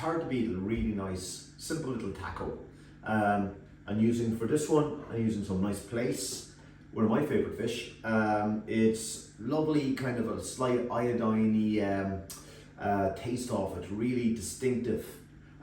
hard to beat a really nice, simple little taco. I'm using, for this one, I'm using some nice Plaice, one of my favorite fish. It's lovely, kind of a slight iodine-y taste off it, really distinctive,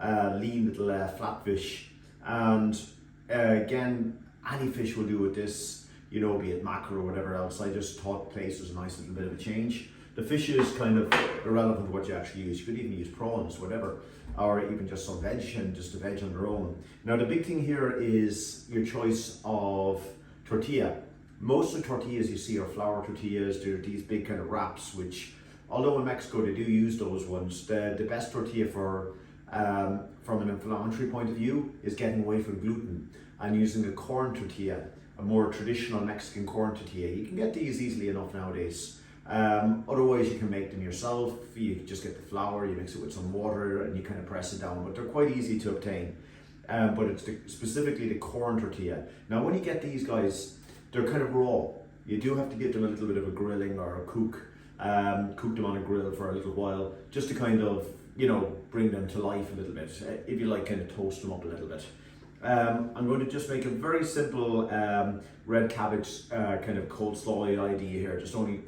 lean little flatfish. And again, any fish will do with this, you know, be it mackerel or whatever else. I just thought Plaice was a nice little bit of a change. The fish is kind of irrelevant to what you actually use. You could even use prawns, whatever, or even just some veg and just a veg on their own. Now the big thing here is your choice of tortilla. Most of the tortillas you see are flour tortillas. They're these big kind of wraps, which, although in Mexico they do use those ones, the best tortilla for from an inflammatory point of view is getting away from gluten and using a corn tortilla, a more traditional Mexican corn tortilla. You can get these easily enough nowadays. Otherwise you can make them yourself. You just get the flour, you mix it with some water and you kind of press it down, but they're quite easy to obtain. But it's specifically the corn tortilla. Now when you get these guys, they're kind of raw. You do have to give them a little bit of a grilling or a cook them on a grill for a little while, just to kind of, you know, bring them to life a little bit. If you like, kind of toast them up a little bit. I'm going to just make a very simple red cabbage kind of coleslaw idea here.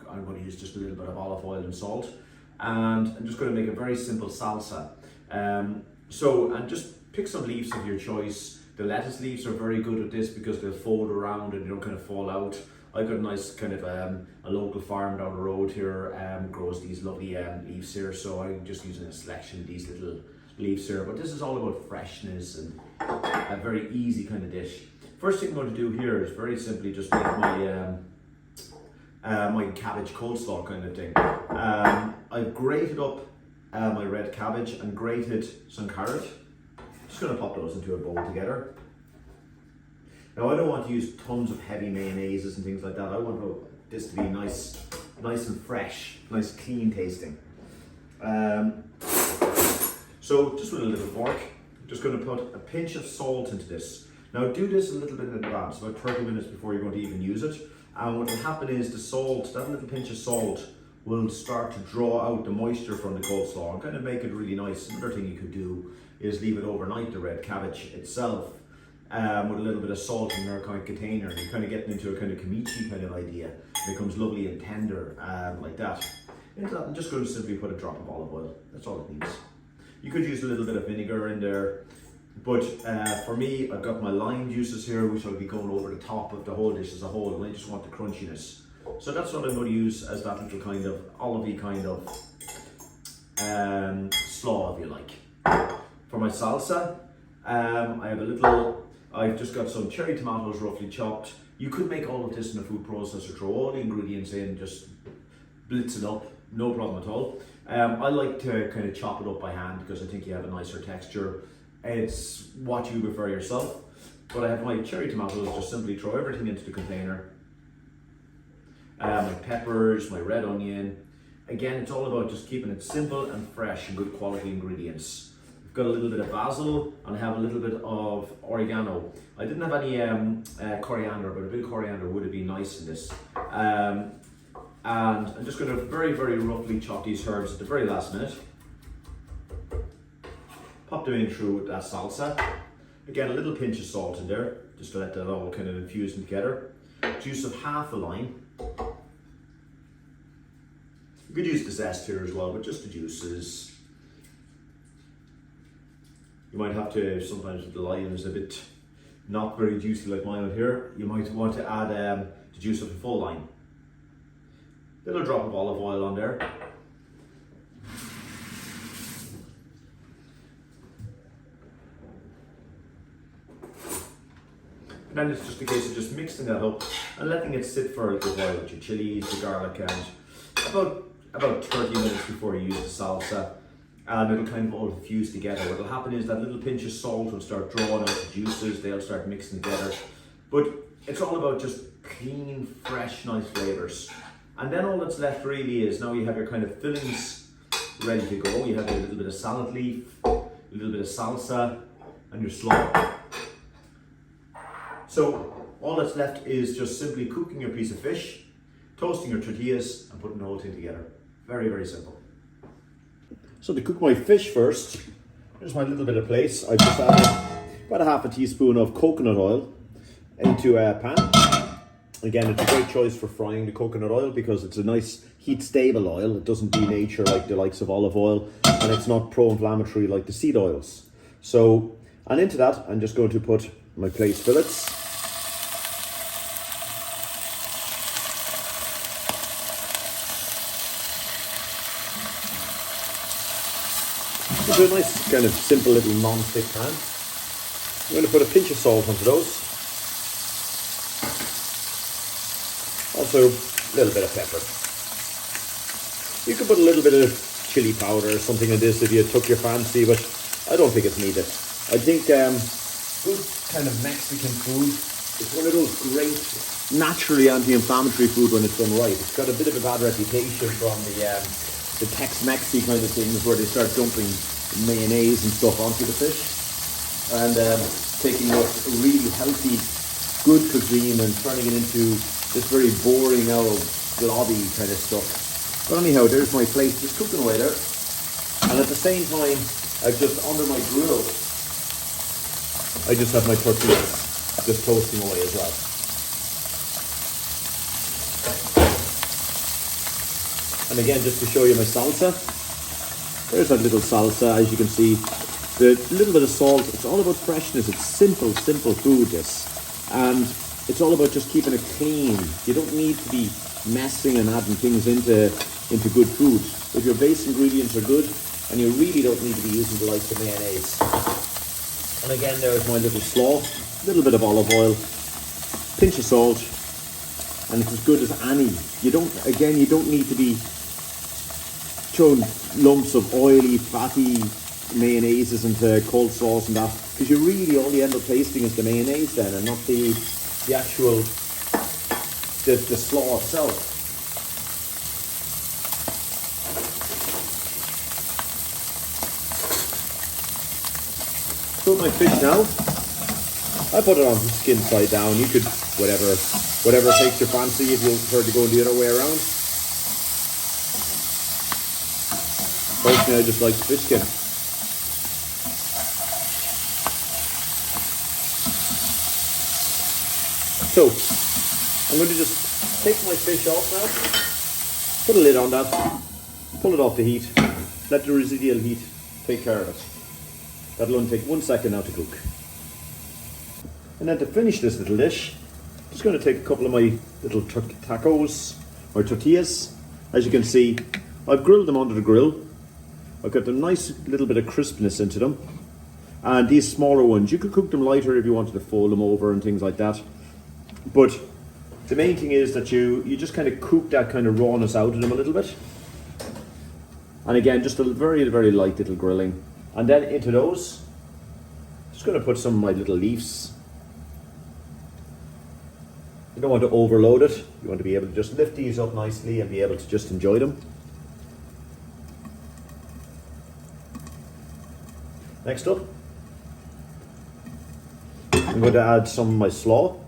I'm going to use just a little bit of olive oil and salt, and I'm just going to make a very simple salsa. And just pick some leaves of your choice. The lettuce leaves are very good at this because they'll fold around and they don't kind of fall out. I've got a nice kind of a local farm down the road here grows these lovely leaves here, so I'm just using a selection of these little leaves here. But this is all about freshness and a very easy kind of dish. First thing I'm going to do here is very simply just make my my cabbage coleslaw kind of thing. I've grated up my red cabbage and grated some carrot. Just going to pop those into a bowl together. Now I don't want to use tons of heavy mayonnaises and things like that. I want this to be nice and fresh, nice clean tasting. So just with a little fork, I'm just going to put a pinch of salt into this. Now do this a little bit in advance, about 30 minutes before you're going to even use it. And what will happen is the salt, that little pinch of salt, will start to draw out the moisture from the coleslaw and kind of make it really nice. Another thing you could do is leave it overnight, the red cabbage itself, with a little bit of salt in their kind of container. And you're kind of getting into a kind of kimchi kind of idea. It becomes lovely and tender, like that. Into that, I'm just going to simply put a drop of olive oil. That's all it needs. You could use a little bit of vinegar in there, but for me, I've got my lime juices here, which I'll be going over the top of the whole dish as a whole, and I just want the crunchiness. So that's what I'm going to use as that little kind of olivey kind of slaw, if you like. For my salsa, I've just got some cherry tomatoes roughly chopped. You could make all of this in a food processor, throw all the ingredients in, just blitz it up, no problem at all. I like to kind of chop it up by hand because I think you have a nicer texture. It's what you prefer yourself. But I have my cherry tomatoes, just simply throw everything into the container. My peppers, my red onion. Again, it's all about just keeping it simple and fresh and good quality ingredients. I've got a little bit of basil and I have a little bit of oregano. I didn't have any coriander, but a bit of coriander would have been nice in this. And I'm just going to very, very roughly chop these herbs at the very last minute. Pop them in through that salsa. Again, a little pinch of salt in there, just to let that all kind of infuse together. Juice of half a lime. You could use the zest here as well, but just the juices. You might have to, sometimes if the lime is a bit not very juicy like mine out here, you might want to add the juice of a full lime. Little drop of olive oil on there. And then it's just a case of just mixing that up and letting it sit for a little while with your chilies, the garlic, and about 30 minutes before you use the salsa. And it'll kind of all fuse together. What will happen is that little pinch of salt will start drawing out the juices, they'll start mixing together. But it's all about just clean, fresh, nice flavors. And then all that's left really is, now you have your kind of fillings ready to go. You have a little bit of salad leaf, a little bit of salsa, and your slaw. So all that's left is just simply cooking your piece of fish, toasting your tortillas, and putting the whole thing together. Very, very simple. So to cook my fish first, Here's my little bit of Plaice. I've just added about a half a teaspoon of coconut oil into a pan. Again, it's a great choice for frying the coconut oil because it's a nice heat stable oil. It doesn't denature like the likes of olive oil, and it's not pro-inflammatory like the seed oils. So, and into that, I'm just going to put my Plaice fillets. Into a nice kind of simple little non-stick pan. I'm going to put a pinch of salt onto those. Also, a little bit of pepper. You could put a little bit of chili powder or something in this if you took your fancy, but I don't think it's needed. I think good kind of Mexican food is one of those great naturally anti-inflammatory food when it's done right. It's got a bit of a bad reputation from the Tex-Mexy kind of things where they start dumping mayonnaise and stuff onto the fish, and taking what's a really healthy, good cuisine and turning it into this very boring old globby kind of stuff. But anyhow, there's my Plaice just cooking away there, and at the same time, I've just under my grill, I just have my tortillas just toasting away as well. And again, just to show you my salsa, there's that little salsa. As you can see, the little bit of salt. It's all about freshness. It's simple food, this, and it's all about just keeping it clean. You don't need to be messing and adding things into good food. If your base ingredients are good, and you really don't need to be using the likes of mayonnaise. And again, there's my little slaw. A little bit of olive oil, pinch of salt, and it's as good as any. You don't need to be throwing lumps of oily, fatty mayonnaises into cold sauce and that, because you really all you end up tasting is the mayonnaise then, and not the actual the slaw itself. So my fish now, I put it on the skin side down. You could whatever takes your fancy if you prefer to go the other way around. Personally, I just like the fish skin. So, I'm going to just take my fish off now, put a lid on that, pull it off the heat, let the residual heat take care of it. That'll only take 1 second now to cook. And then to finish this little dish, I'm just going to take a couple of my little tacos, or tortillas. As you can see, I've grilled them under the grill. I've got a nice little bit of crispness into them. And these smaller ones, you could cook them lighter if you wanted to fold them over and things like that. But the main thing is that you just kind of cook that kind of rawness out of them a little bit. And again, just a very, very light little grilling. And then into those, just going to put some of my little leaves. You don't want to overload it. You want to be able to just lift these up nicely and be able to just enjoy them. Next up, I'm going to add some of my slaw.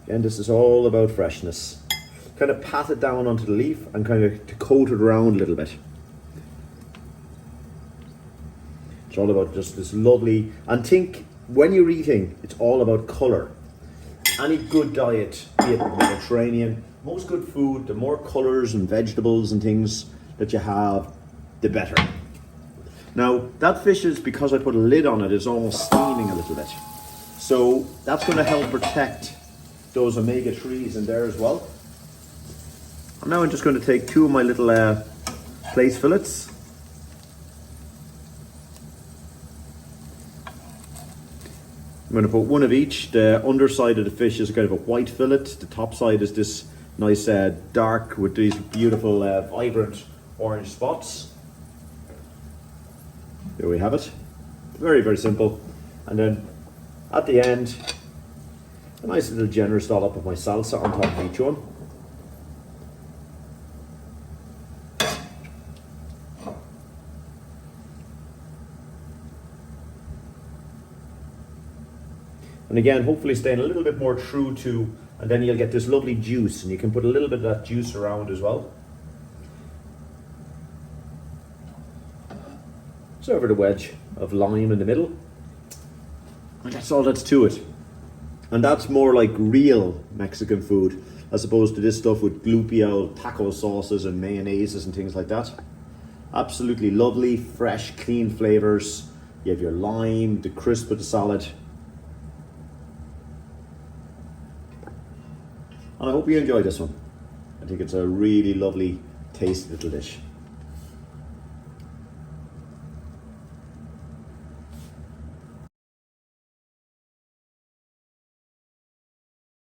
Again, this is all about freshness. Kind of pat it down onto the leaf and kind of to coat it around a little bit. It's all about just this lovely, and think when you're eating, it's all about colour. Any good diet, be it Mediterranean, most good food, the more colours and vegetables and things that you have, the better. Now, that fish is, because I put a lid on it, is almost steaming a little bit. So that's going to help protect those omega-3s in there as well. And now I'm just going to take two of my little Plaice fillets. I'm going to put one of each. The underside of the fish is kind of a white fillet. The top side is this nice dark with these beautiful vibrant orange spots. There we have it. Very, very simple. And then at the end, a nice little generous dollop of my salsa on top of each one. And again, hopefully staying a little bit more true to, and then you'll get this lovely juice, and you can put a little bit of that juice around as well. serve it a wedge of lime in the middle, and that's all that's to it. And that's more like real Mexican food, as opposed to this stuff with gloopy old taco sauces and mayonnaises and things like that. Absolutely lovely, fresh, clean flavors. You have your lime, the crisp of the salad. And I hope you enjoyed this one. I think it's a really lovely, tasty little dish.